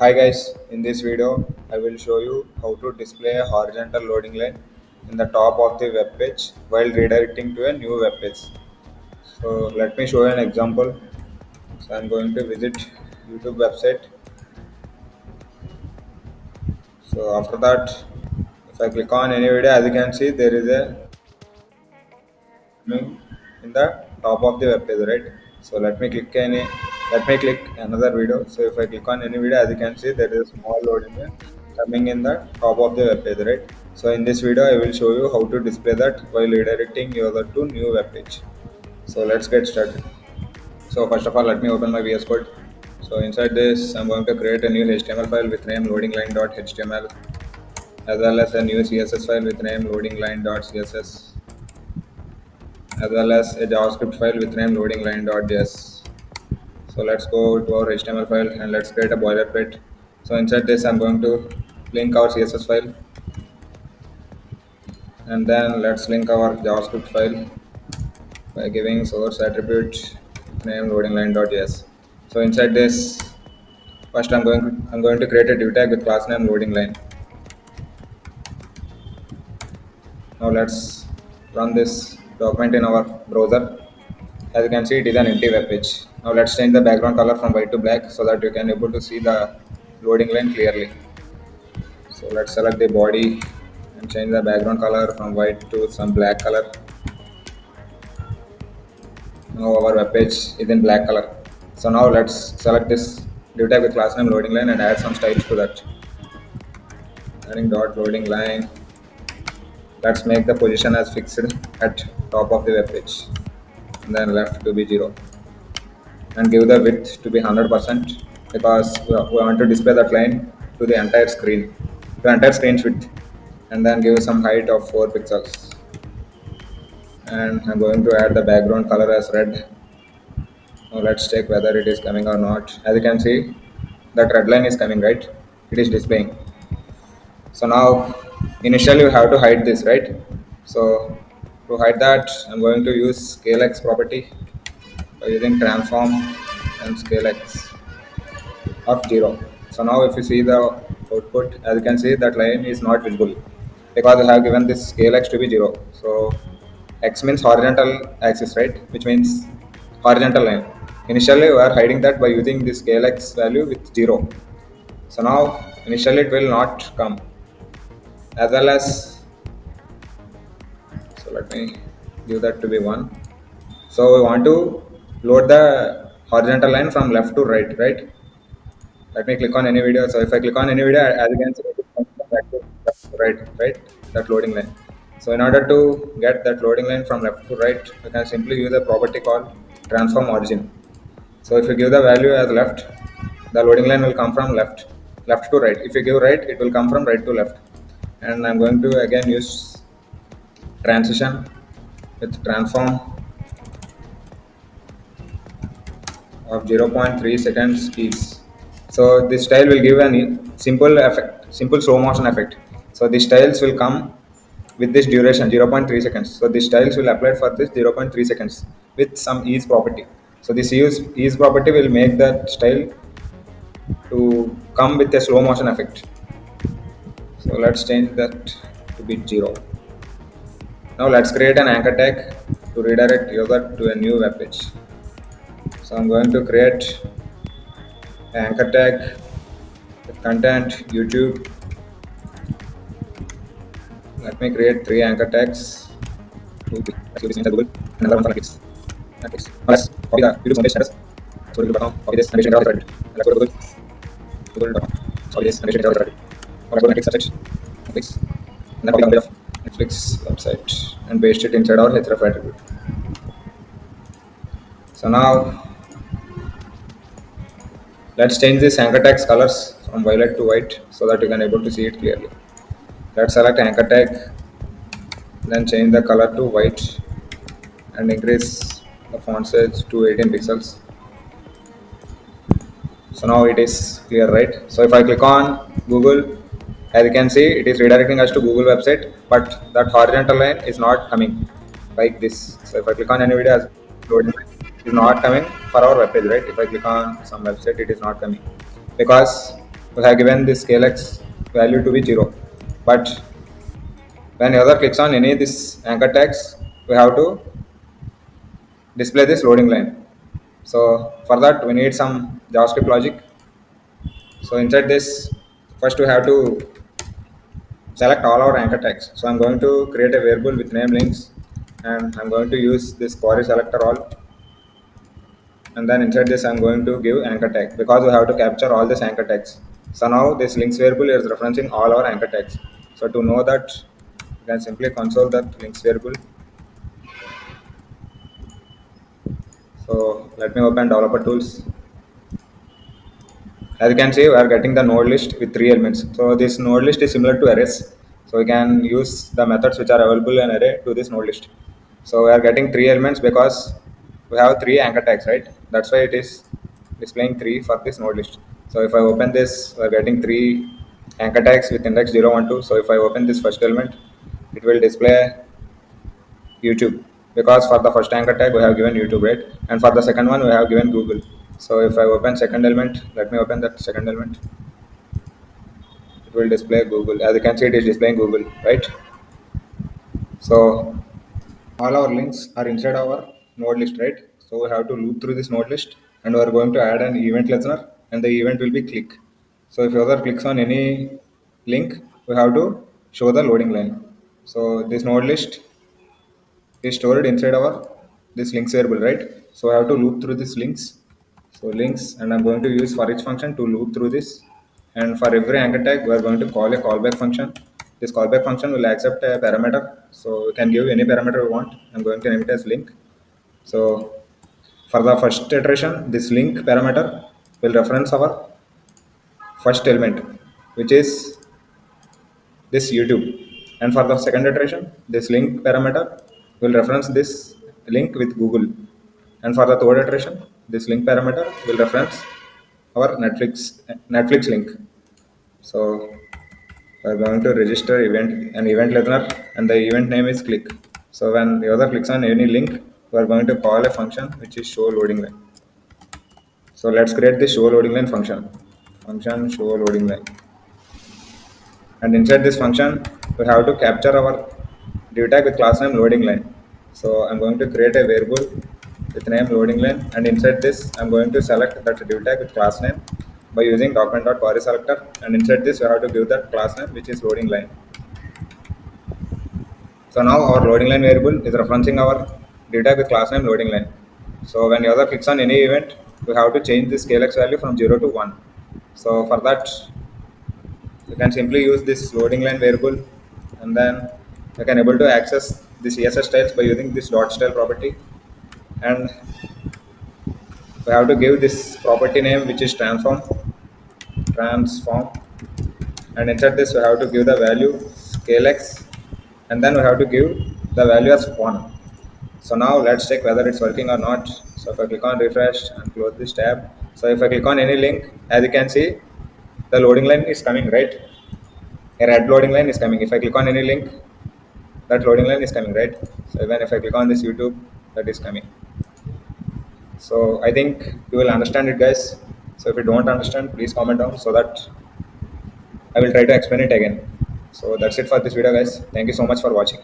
Hi guys, in this video I will show you how to display a horizontal loading line in the top of the web page while redirecting to a new web page. So let me show you an example. So I'm going to visit YouTube website. So after that, if I click on any video, as you can see there is a link in the top of the web page, right? So let me click another video. So if I click on any video, as you can see there is a small loading line coming in the top of the web page, right? So in this video I will show you how to display that while redirecting user to new web page. So let's get started. So first of all, let me open my VS Code. So inside this I'm going to create a new HTML file with name loadingline.html, as well as a new CSS file with name loadingline.css, as well as a JavaScript file with name loadingline.js. So let's go to our HTML file and let's create a boilerplate. So inside this I'm going to link our CSS file, and then let's link our JavaScript file by giving source attribute name loadingline.js. So inside this, first I'm going to create a div tag with class name loadingline. Now let's run this document in our browser. As you can see, it is an empty web page. Now let's change the background color from white to black so that you can able to see the loading line clearly. So let's select the body and change the background color from white to some black color. Now our web page is in black color. So now let's select this div tag with class name loading line and add some styles to that. Adding dot loading line. Let's make the position as fixed at top of the web page, and then left to be 0, and give the width to be 100% because we want to display that line to the entire screen, to entire screen's width, and then give some height of 4 pixels. And I'm going to add the background color as red. Now let's check whether it is coming or not. As you can see, that red line is coming, right? It is displaying. So now initially you have to hide this, right? So to hide that, I'm going to use scalex property by using transform and scalex of 0. So now if you see the output, as you can see that line is not visible because I have given this scale x to be 0. So x means horizontal axis, right? Which means horizontal line. Initially we are hiding that by using this scale x value with 0. So now initially it will not come, as well as, so let me give that to be 1. So we want to load the horizontal line from left to right, right? Let me click on any video. So if I click on any video, as you can see, it comes from back to left to right, right? That loading line. So in order to get that loading line from left to right, you can simply use a property called transform origin. So if you give the value as left, the loading line will come from left to right. If you give right, it will come from right to left. And I'm going to again use transition with transform of 0.3 seconds piece. So this style will give a simple effect, simple slow motion effect. So the styles will come with this duration 0.3 seconds. So the styles will apply for this 0.3 seconds with some ease property. So this ease property will make that style to come with a slow motion effect. So let's change that to be 0. Now let's create an anchor tag to redirect user to a new web page. So I'm going to create an anchor tag with content YouTube. Let me create 3 anchor tags. Let's use this Google. Another one for Netflix. Netflix. Now let's copy the YouTube homepage status. So Google.com. Copy this and paste it into the let's go to Google. Google.com. Copy this and paste it into the now let's go to Netflix subject. Netflix. And then copy the homepage of Netflix website and paste it inside our href attribute. So now let's change this anchor tag's colors from violet to white so that you can able to see it clearly. Let's select anchor tag, then change the color to white and increase the font size to 18 pixels. So now it is clear, right? So if I click on Google, as you can see, it is redirecting us to Google website, but that horizontal line is not coming like this. So if I click on any video as loading, it is not coming for our web page, right? If I click on some website, it is not coming because we have given this scalex value to be 0. But when user clicks on any of this anchor tags, we have to display this loading line. So for that we need some JavaScript logic. So inside this, first we have to select all our anchor tags. So I'm going to create a variable with name links, and I'm going to use this query selector all, and then inside this I'm going to give anchor tag because we have to capture all these anchor tags. So now this links variable is referencing all our anchor tags. So to know that, you can simply console that links variable. So let me open developer tools. As you can see, we are getting the node list with three elements. So this node list is similar to arrays. So we can use the methods which are available in array to this node list. So we are getting three elements because we have three anchor tags, right? That's why it is displaying three for this node list. So if I open this, we are getting three anchor tags with index 0, 1, 2. So if I open this first element, it will display YouTube, because for the first anchor tag we have given YouTube, right? And for the second one we have given Google. So if I open second element, let me open that second element, it will display Google. As you can see, it is displaying Google, right? So all our links are inside our node list, right? So we have to loop through this node list, and we are going to add an event listener, and the event will be click. So if user clicks on any link, we have to show the loading line. So this node list is stored inside our this links variable, right? So I have to loop through these links. So links, and I'm going to use for each function to loop through this. And for every anchor tag, we are going to call a callback function. This callback function will accept a parameter. So we can give any parameter we want. I'm going to name it as link. So for the first iteration, this link parameter will reference our first element, which is this YouTube. And for the second iteration, this link parameter will reference this link with Google. And for the third iteration, this link parameter will reference our Netflix link. So we're going to register an event listener, and the event name is click. So when the user clicks on any link, we're going to call a function which is show loading line. So let's create the show loading line function. Function show loading line. And inside this function, we have to capture our div tag with class name loading line. So I'm going to create a variable with name loading line, and inside this I'm going to select that div tag with class name by using document.query selector, and inside this we have to give that class name which is loading line. So now our loading line variable is referencing our div tag with class name loading line. So when user clicks on any event, we have to change the scalex value from 0 to 1. So for that, you can simply use this loading line variable, and then you can able to access the CSS styles by using this dot style property. And we have to give this property name which is transform, and inside this we have to give the value scalex, and then we have to give the value as 1. So now let's check whether it's working or not. So if I click on refresh and close this tab, so if I click on any link, as you can see, the loading line is coming, right? A red loading line is coming. If I click on any link, that loading line is coming, right? So even if I click on this YouTube, that is coming. So I think you will understand it, guys. So if you don't understand, please comment down so that I will try to explain it again. So that's it for this video, guys. Thank you so much for watching.